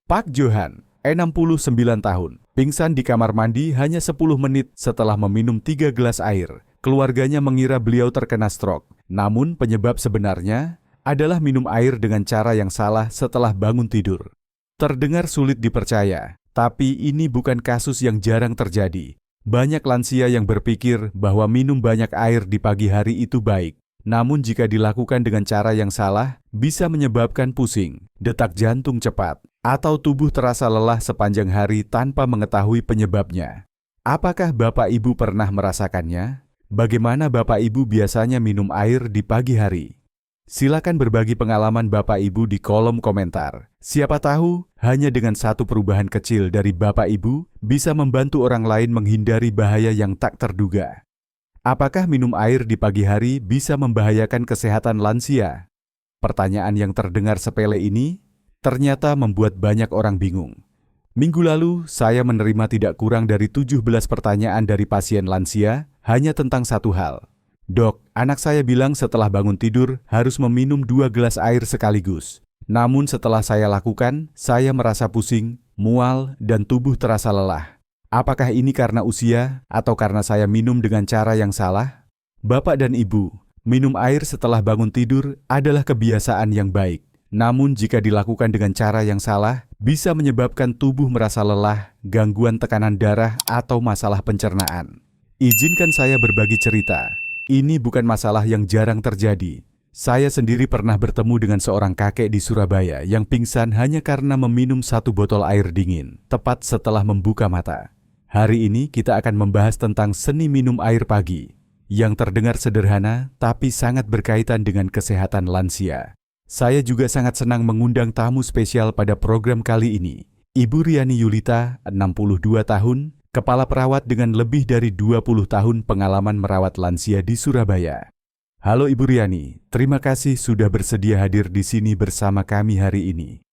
Pak Johan, 69 tahun, pingsan di kamar mandi hanya 10 menit setelah meminum 3 gelas air. Keluarganya mengira beliau terkena stroke. Namun penyebab sebenarnya adalah minum air dengan cara yang salah setelah bangun tidur. Terdengar sulit dipercaya, tapi ini bukan kasus yang jarang terjadi. Banyak lansia yang berpikir bahwa minum banyak air di pagi hari itu baik. Namun jika dilakukan dengan cara yang salah, bisa menyebabkan pusing, detak jantung cepat, atau tubuh terasa lelah sepanjang hari tanpa mengetahui penyebabnya. Apakah Bapak Ibu pernah merasakannya? Bagaimana Bapak Ibu biasanya minum air di pagi hari? Silakan berbagi pengalaman Bapak Ibu di kolom komentar. Siapa tahu, hanya dengan satu perubahan kecil dari Bapak Ibu bisa membantu orang lain menghindari bahaya yang tak terduga. Apakah minum air di pagi hari bisa membahayakan kesehatan lansia? Pertanyaan yang terdengar sepele ini ternyata membuat banyak orang bingung. Minggu lalu, saya menerima tidak kurang dari 17 pertanyaan dari pasien lansia hanya tentang satu hal. Dok, anak saya bilang setelah bangun tidur harus meminum 2 gelas air sekaligus. Namun setelah saya lakukan, saya merasa pusing, mual, dan tubuh terasa lelah. Apakah ini karena usia atau karena saya minum dengan cara yang salah? Bapak dan Ibu, minum air setelah bangun tidur adalah kebiasaan yang baik. Namun jika dilakukan dengan cara yang salah, bisa menyebabkan tubuh merasa lelah, gangguan tekanan darah, atau masalah pencernaan. Izinkan saya berbagi cerita. Ini bukan masalah yang jarang terjadi. Saya sendiri pernah bertemu dengan seorang kakek di Surabaya yang pingsan hanya karena meminum 1 botol air dingin, tepat setelah membuka mata. Hari ini kita akan membahas tentang seni minum air pagi, yang terdengar sederhana tapi sangat berkaitan dengan kesehatan lansia. Saya juga sangat senang mengundang tamu spesial pada program kali ini, Ibu Riani Yulita, 62 tahun, kepala perawat dengan lebih dari 20 tahun pengalaman merawat lansia di Surabaya. Halo Ibu Riani, terima kasih sudah bersedia hadir di sini bersama kami hari ini.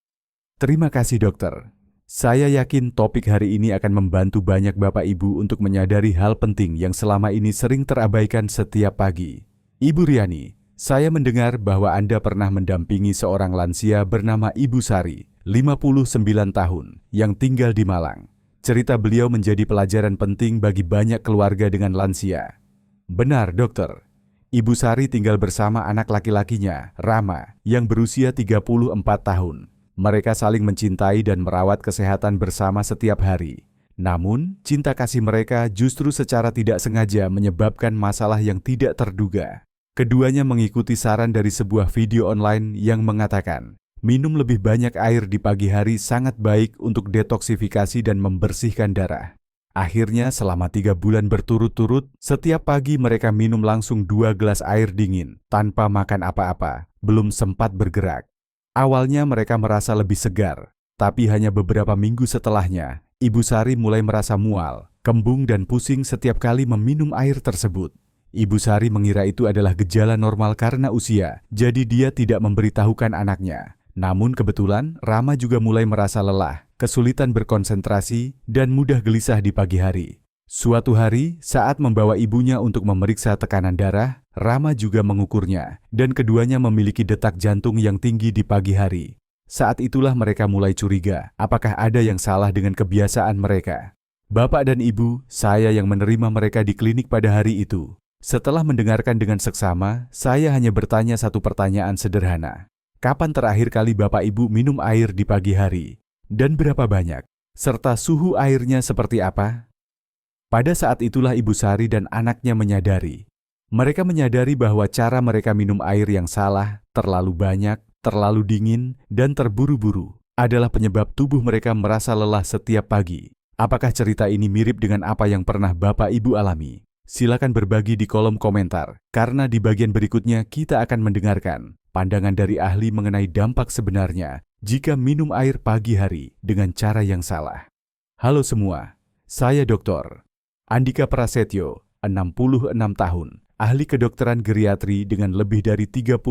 Terima kasih dokter. Saya yakin topik hari ini akan membantu banyak Bapak Ibu untuk menyadari hal penting yang selama ini sering terabaikan setiap pagi. Ibu Riani, saya mendengar bahwa Anda pernah mendampingi seorang lansia bernama Ibu Sari, 59 tahun, yang tinggal di Malang. Cerita beliau menjadi pelajaran penting bagi banyak keluarga dengan lansia. Benar, dokter. Ibu Sari tinggal bersama anak laki-lakinya, Rama, yang berusia 34 tahun. Mereka saling mencintai dan merawat kesehatan bersama setiap hari. Namun, cinta kasih mereka justru secara tidak sengaja menyebabkan masalah yang tidak terduga. Keduanya mengikuti saran dari sebuah video online yang mengatakan, minum lebih banyak air di pagi hari sangat baik untuk detoksifikasi dan membersihkan darah. Akhirnya selama 3 bulan berturut-turut, setiap pagi mereka minum langsung 2 gelas air dingin, tanpa makan apa-apa, belum sempat bergerak. Awalnya mereka merasa lebih segar, tapi hanya beberapa minggu setelahnya, Ibu Sari mulai merasa mual, kembung dan pusing setiap kali meminum air tersebut. Ibu Sari mengira itu adalah gejala normal karena usia, jadi dia tidak memberitahukan anaknya. Namun kebetulan, Rama juga mulai merasa lelah, kesulitan berkonsentrasi, dan mudah gelisah di pagi hari. Suatu hari, saat membawa ibunya untuk memeriksa tekanan darah, Rama juga mengukurnya, dan keduanya memiliki detak jantung yang tinggi di pagi hari. Saat itulah mereka mulai curiga, apakah ada yang salah dengan kebiasaan mereka. Bapak dan Ibu, saya yang menerima mereka di klinik pada hari itu. Setelah mendengarkan dengan seksama, saya hanya bertanya satu pertanyaan sederhana. Kapan terakhir kali Bapak Ibu minum air di pagi hari? Dan berapa banyak? Serta suhu airnya seperti apa? Pada saat itulah Ibu Sari dan anaknya menyadari. Mereka menyadari bahwa cara mereka minum air yang salah, terlalu banyak, terlalu dingin, dan terburu-buru adalah penyebab tubuh mereka merasa lelah setiap pagi. Apakah cerita ini mirip dengan apa yang pernah Bapak Ibu alami? Silakan berbagi di kolom komentar, karena di bagian berikutnya kita akan mendengarkan pandangan dari ahli mengenai dampak sebenarnya jika minum air pagi hari dengan cara yang salah. Halo semua, saya Dr. Andika Prasetyo, 66 tahun, ahli kedokteran geriatri dengan lebih dari 35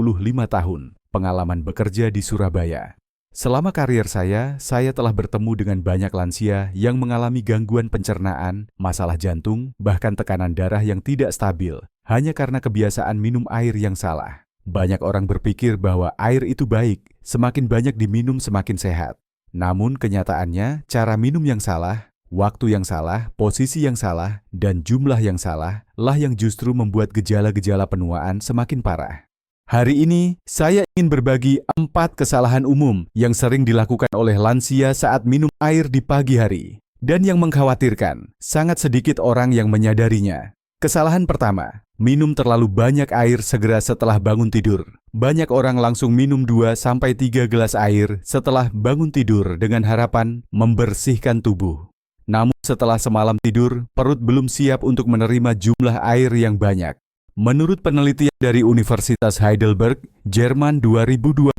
tahun pengalaman bekerja di Surabaya. Selama karier saya telah bertemu dengan banyak lansia yang mengalami gangguan pencernaan, masalah jantung, bahkan tekanan darah yang tidak stabil, hanya karena kebiasaan minum air yang salah. Banyak orang berpikir bahwa air itu baik, semakin banyak diminum semakin sehat. Namun kenyataannya, cara minum yang salah, waktu yang salah, posisi yang salah, dan jumlah yang salah lah yang justru membuat gejala-gejala penuaan semakin parah. Hari ini, saya ingin berbagi 4 kesalahan umum yang sering dilakukan oleh lansia saat minum air di pagi hari, dan yang mengkhawatirkan, sangat sedikit orang yang menyadarinya. Kesalahan pertama, minum terlalu banyak air segera setelah bangun tidur. Banyak orang langsung minum 2-3 gelas air setelah bangun tidur dengan harapan membersihkan tubuh. Namun setelah semalam tidur, perut belum siap untuk menerima jumlah air yang banyak. Menurut penelitian dari Universitas Heidelberg, Jerman 2021,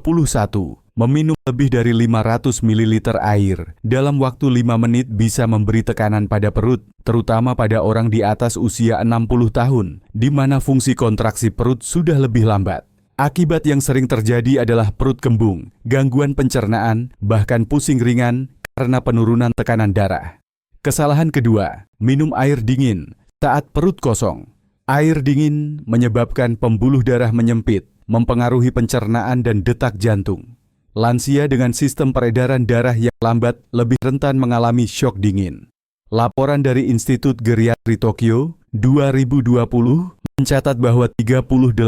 meminum lebih dari 500 ml air dalam waktu 5 menit bisa memberi tekanan pada perut, terutama pada orang di atas usia 60 tahun, di mana fungsi kontraksi perut sudah lebih lambat. Akibat yang sering terjadi adalah perut kembung, gangguan pencernaan, bahkan pusing ringan karena penurunan tekanan darah. Kesalahan kedua, minum air dingin saat perut kosong. Air dingin menyebabkan pembuluh darah menyempit, mempengaruhi pencernaan dan detak jantung. Lansia dengan sistem peredaran darah yang lambat lebih rentan mengalami syok dingin. Laporan dari Institut Geriatri Tokyo 2020 mencatat bahwa 38%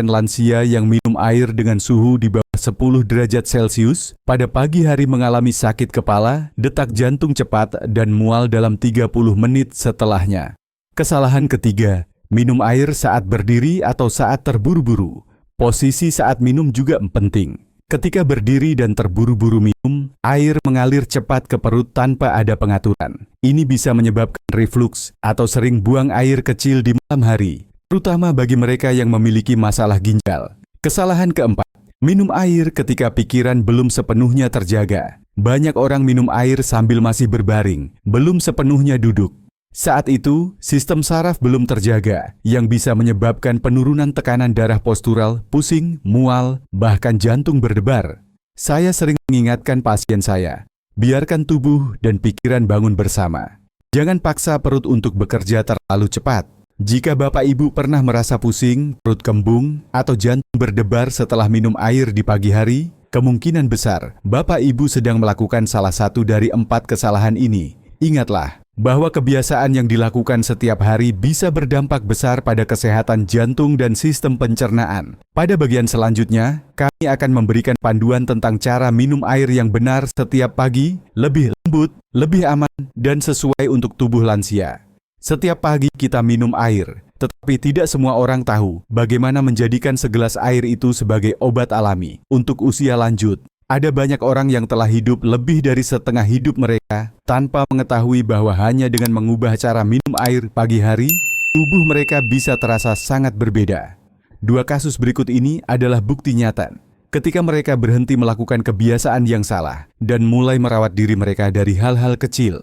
lansia yang minum air dengan suhu di bawah 10 derajat Celcius pada pagi hari mengalami sakit kepala, detak jantung cepat, dan mual dalam 30 menit setelahnya. Kesalahan ketiga, minum air saat berdiri atau saat terburu-buru. Posisi saat minum juga penting. Ketika berdiri dan terburu-buru minum, air mengalir cepat ke perut tanpa ada pengaturan. Ini bisa menyebabkan reflux atau sering buang air kecil di malam hari, terutama bagi mereka yang memiliki masalah ginjal. Kesalahan keempat, minum air ketika pikiran belum sepenuhnya terjaga. Banyak orang minum air sambil masih berbaring, belum sepenuhnya duduk. Saat itu, sistem saraf belum terjaga, yang bisa menyebabkan penurunan tekanan darah postural, pusing, mual, bahkan jantung berdebar. Saya sering mengingatkan pasien saya, biarkan tubuh dan pikiran bangun bersama. Jangan paksa perut untuk bekerja terlalu cepat. Jika Bapak Ibu pernah merasa pusing, perut kembung, atau jantung berdebar setelah minum air di pagi hari, kemungkinan besar Bapak Ibu sedang melakukan salah satu dari 4 kesalahan ini. Ingatlah, bahwa kebiasaan yang dilakukan setiap hari bisa berdampak besar pada kesehatan jantung dan sistem pencernaan. Pada bagian selanjutnya, kami akan memberikan panduan tentang cara minum air yang benar setiap pagi, lebih lembut, lebih aman, dan sesuai untuk tubuh lansia. Setiap pagi kita minum air, tetapi tidak semua orang tahu bagaimana menjadikan segelas air itu sebagai obat alami untuk usia lanjut. Ada banyak orang yang telah hidup lebih dari setengah hidup mereka tanpa mengetahui bahwa hanya dengan mengubah cara minum air pagi hari, tubuh mereka bisa terasa sangat berbeda. 2 kasus berikut ini adalah bukti nyata ketika mereka berhenti melakukan kebiasaan yang salah dan mulai merawat diri mereka dari hal-hal kecil.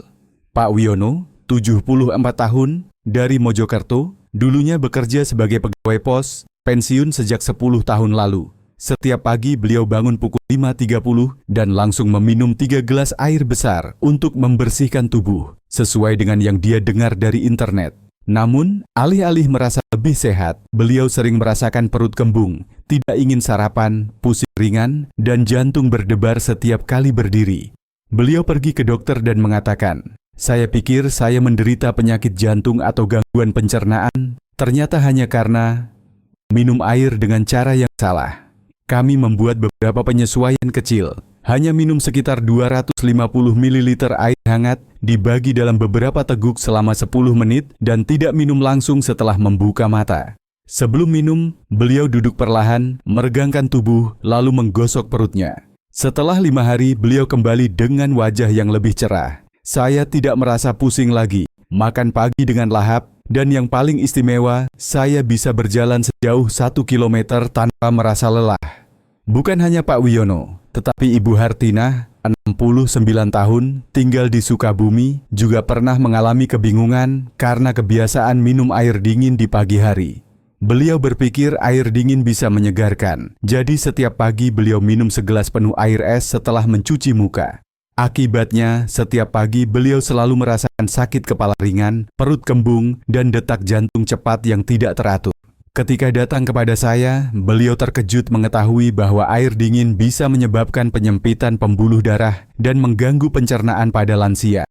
Pak Wiono, 74 tahun, dari Mojokerto, dulunya bekerja sebagai pegawai pos, pensiun sejak 10 tahun lalu. Setiap pagi beliau bangun pukul 5.30 dan langsung meminum 3 gelas air besar untuk membersihkan tubuh, sesuai dengan yang dia dengar dari internet. Namun, alih-alih merasa lebih sehat, beliau sering merasakan perut kembung, tidak ingin sarapan, pusing ringan, dan jantung berdebar setiap kali berdiri. Beliau pergi ke dokter dan mengatakan, "Saya pikir saya menderita penyakit jantung atau gangguan pencernaan, ternyata hanya karena minum air dengan cara yang salah." Kami membuat beberapa penyesuaian kecil, hanya minum sekitar 250 ml air hangat, dibagi dalam beberapa teguk selama 10 menit, dan tidak minum langsung setelah membuka mata. Sebelum minum, beliau duduk perlahan, meregangkan tubuh, lalu menggosok perutnya. Setelah 5 hari, beliau kembali dengan wajah yang lebih cerah. Saya tidak merasa pusing lagi, makan pagi dengan lahap, dan yang paling istimewa, saya bisa berjalan sejauh 1 kilometer tanpa merasa lelah. Bukan hanya Pak Wiono, tetapi Ibu Hartinah, 69 tahun, tinggal di Sukabumi, juga pernah mengalami kebingungan karena kebiasaan minum air dingin di pagi hari. Beliau berpikir air dingin bisa menyegarkan, jadi setiap pagi beliau minum segelas penuh air es setelah mencuci muka. Akibatnya, setiap pagi beliau selalu merasakan sakit kepala ringan, perut kembung, dan detak jantung cepat yang tidak teratur. Ketika datang kepada saya, beliau terkejut mengetahui bahwa air dingin bisa menyebabkan penyempitan pembuluh darah dan mengganggu pencernaan pada lansia.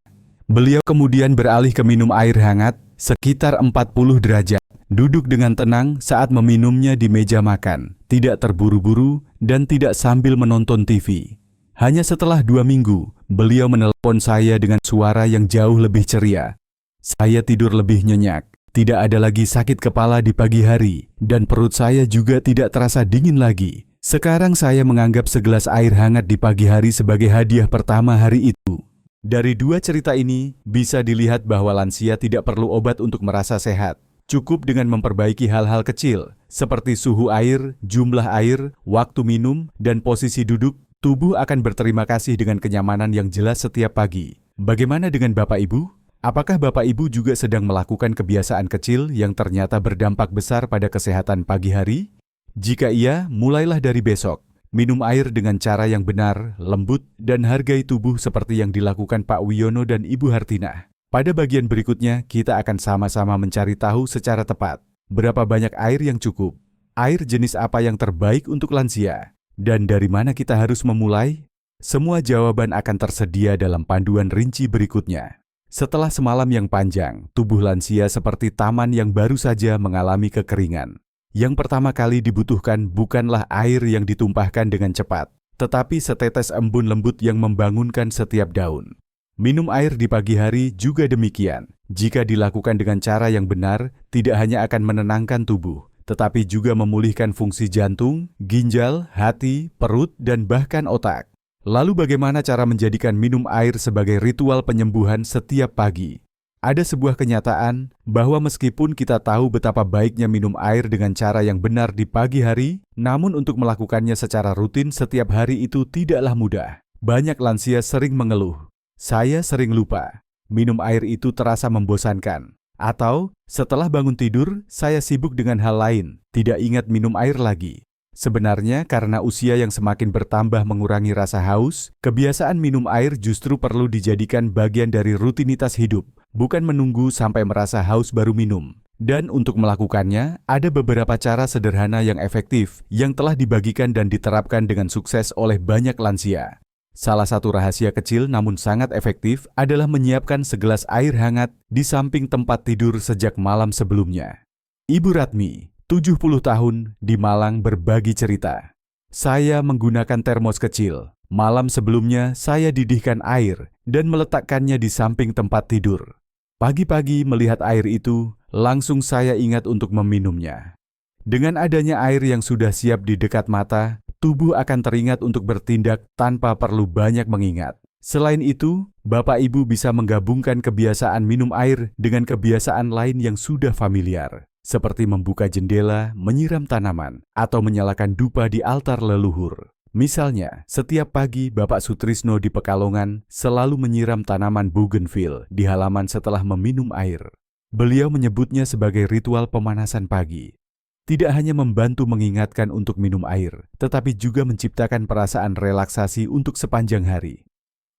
Beliau kemudian beralih ke minum air hangat sekitar 40 derajat. Duduk dengan tenang saat meminumnya di meja makan, tidak terburu-buru dan tidak sambil menonton TV. Hanya setelah 2 minggu, beliau menelpon saya dengan suara yang jauh lebih ceria. Saya tidur lebih nyenyak, tidak ada lagi sakit kepala di pagi hari, dan perut saya juga tidak terasa dingin lagi. Sekarang saya menganggap segelas air hangat di pagi hari sebagai hadiah pertama hari itu. Dari 2 cerita ini, bisa dilihat bahwa lansia tidak perlu obat untuk merasa sehat. Cukup dengan memperbaiki hal-hal kecil, seperti suhu air, jumlah air, waktu minum, dan posisi duduk, tubuh akan berterima kasih dengan kenyamanan yang jelas setiap pagi. Bagaimana dengan Bapak Ibu? Apakah Bapak Ibu juga sedang melakukan kebiasaan kecil yang ternyata berdampak besar pada kesehatan pagi hari? Jika iya, mulailah dari besok. Minum air dengan cara yang benar, lembut, dan hargai tubuh seperti yang dilakukan Pak Wiono dan Ibu Hartinah. Pada bagian berikutnya, kita akan sama-sama mencari tahu secara tepat berapa banyak air yang cukup, air jenis apa yang terbaik untuk lansia, dan dari mana kita harus memulai. Semua jawaban akan tersedia dalam panduan rinci berikutnya. Setelah semalam yang panjang, tubuh lansia seperti taman yang baru saja mengalami kekeringan. Yang pertama kali dibutuhkan bukanlah air yang ditumpahkan dengan cepat, tetapi setetes embun lembut yang membangunkan setiap daun. Minum air di pagi hari juga demikian. Jika dilakukan dengan cara yang benar, tidak hanya akan menenangkan tubuh, tetapi juga memulihkan fungsi jantung, ginjal, hati, perut, dan bahkan otak. Lalu bagaimana cara menjadikan minum air sebagai ritual penyembuhan setiap pagi? Ada sebuah kenyataan bahwa meskipun kita tahu betapa baiknya minum air dengan cara yang benar di pagi hari, namun untuk melakukannya secara rutin setiap hari itu tidaklah mudah. Banyak lansia sering mengeluh, "Saya sering lupa, minum air itu terasa membosankan." Atau, "Setelah bangun tidur, saya sibuk dengan hal lain, tidak ingat minum air lagi." Sebenarnya karena usia yang semakin bertambah mengurangi rasa haus, kebiasaan minum air justru perlu dijadikan bagian dari rutinitas hidup, bukan menunggu sampai merasa haus baru minum. Dan untuk melakukannya, ada beberapa cara sederhana yang efektif yang telah dibagikan dan diterapkan dengan sukses oleh banyak lansia. Salah satu rahasia kecil namun sangat efektif adalah menyiapkan segelas air hangat di samping tempat tidur sejak malam sebelumnya. Ibu Ratmi, 70 tahun, di Malang berbagi cerita. "Saya menggunakan termos kecil. Malam sebelumnya saya didihkan air dan meletakkannya di samping tempat tidur. Pagi-pagi melihat air itu, langsung saya ingat untuk meminumnya. Dengan adanya air yang sudah siap di dekat mata, tubuh akan teringat untuk bertindak tanpa perlu banyak mengingat. Selain itu, Bapak Ibu bisa menggabungkan kebiasaan minum air dengan kebiasaan lain yang sudah familiar, seperti membuka jendela, menyiram tanaman, atau menyalakan dupa di altar leluhur. Misalnya, setiap pagi Bapak Sutrisno di Pekalongan selalu menyiram tanaman bougainville di halaman setelah meminum air. Beliau menyebutnya sebagai ritual pemanasan pagi. Tidak hanya membantu mengingatkan untuk minum air, tetapi juga menciptakan perasaan relaksasi untuk sepanjang hari.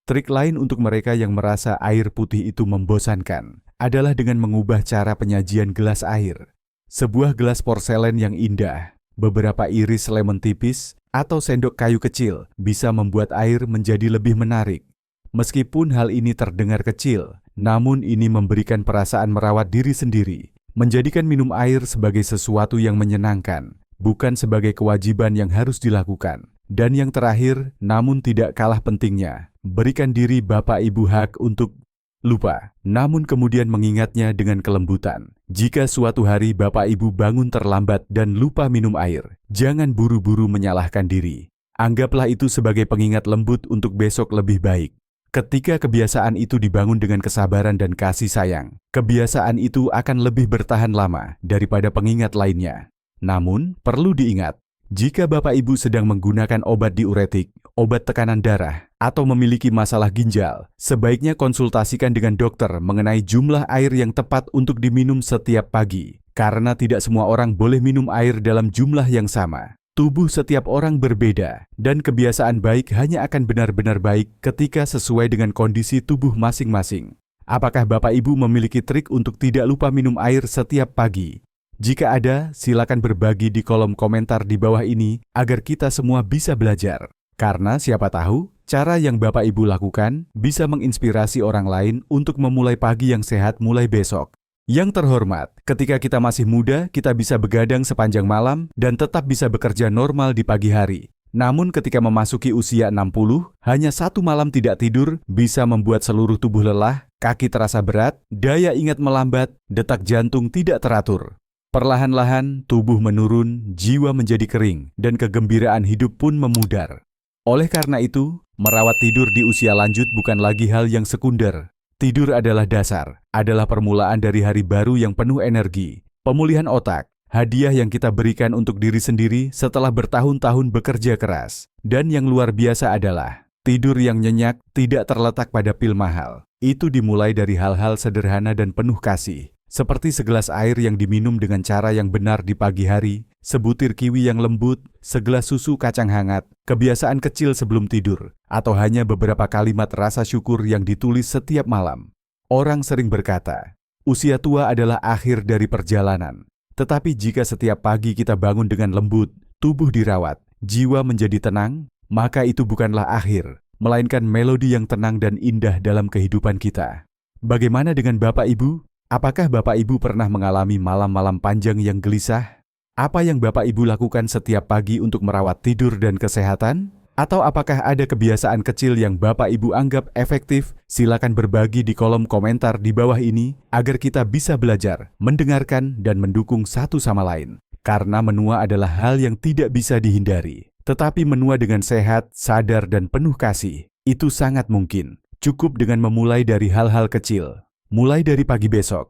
Trik lain untuk mereka yang merasa air putih itu membosankan adalah dengan mengubah cara penyajian gelas air. Sebuah gelas porselen yang indah, beberapa iris lemon tipis, atau sendok kayu kecil bisa membuat air menjadi lebih menarik. Meskipun hal ini terdengar kecil, namun ini memberikan perasaan merawat diri sendiri, menjadikan minum air sebagai sesuatu yang menyenangkan, bukan sebagai kewajiban yang harus dilakukan. Dan yang terakhir, namun tidak kalah pentingnya, berikan diri Bapak Ibu hak untuk lupa, namun kemudian mengingatnya dengan kelembutan. Jika suatu hari Bapak Ibu bangun terlambat dan lupa minum air, jangan buru-buru menyalahkan diri. Anggaplah itu sebagai pengingat lembut untuk besok lebih baik. Ketika kebiasaan itu dibangun dengan kesabaran dan kasih sayang, kebiasaan itu akan lebih bertahan lama daripada pengingat lainnya. Namun, perlu diingat, jika Bapak Ibu sedang menggunakan obat diuretik, obat tekanan darah, atau memiliki masalah ginjal, sebaiknya konsultasikan dengan dokter mengenai jumlah air yang tepat untuk diminum setiap pagi, karena tidak semua orang boleh minum air dalam jumlah yang sama. Tubuh setiap orang berbeda, dan kebiasaan baik hanya akan benar-benar baik ketika sesuai dengan kondisi tubuh masing-masing. Apakah Bapak Ibu memiliki trik untuk tidak lupa minum air setiap pagi? Jika ada, silakan berbagi di kolom komentar di bawah ini agar kita semua bisa belajar. Karena siapa tahu, cara yang Bapak Ibu lakukan bisa menginspirasi orang lain untuk memulai pagi yang sehat mulai besok. Yang terhormat, ketika kita masih muda, kita bisa begadang sepanjang malam dan tetap bisa bekerja normal di pagi hari. Namun ketika memasuki usia 60, hanya satu malam tidak tidur bisa membuat seluruh tubuh lelah, kaki terasa berat, daya ingat melambat, detak jantung tidak teratur. Perlahan-lahan, tubuh menurun, jiwa menjadi kering, dan kegembiraan hidup pun memudar. Oleh karena itu, merawat tidur di usia lanjut bukan lagi hal yang sekunder. Tidur adalah dasar, adalah permulaan dari hari baru yang penuh energi, pemulihan otak, hadiah yang kita berikan untuk diri sendiri setelah bertahun-tahun bekerja keras. Dan yang luar biasa adalah, tidur yang nyenyak tidak terletak pada pil mahal. Itu dimulai dari hal-hal sederhana dan penuh kasih. Seperti segelas air yang diminum dengan cara yang benar di pagi hari, sebutir kiwi yang lembut, segelas susu kacang hangat, kebiasaan kecil sebelum tidur, atau hanya beberapa kalimat rasa syukur yang ditulis setiap malam. Orang sering berkata, usia tua adalah akhir dari perjalanan. Tetapi jika setiap pagi kita bangun dengan lembut, tubuh dirawat, jiwa menjadi tenang, maka itu bukanlah akhir, melainkan melodi yang tenang dan indah dalam kehidupan kita. Bagaimana dengan Bapak Ibu? Apakah Bapak Ibu pernah mengalami malam-malam panjang yang gelisah? Apa yang Bapak Ibu lakukan setiap pagi untuk merawat tidur dan kesehatan? Atau apakah ada kebiasaan kecil yang Bapak Ibu anggap efektif? Silakan berbagi di kolom komentar di bawah ini agar kita bisa belajar, mendengarkan, dan mendukung satu sama lain. Karena menua adalah hal yang tidak bisa dihindari. Tetapi menua dengan sehat, sadar, dan penuh kasih, itu sangat mungkin. Cukup dengan memulai dari hal-hal kecil. Mulai dari pagi besok,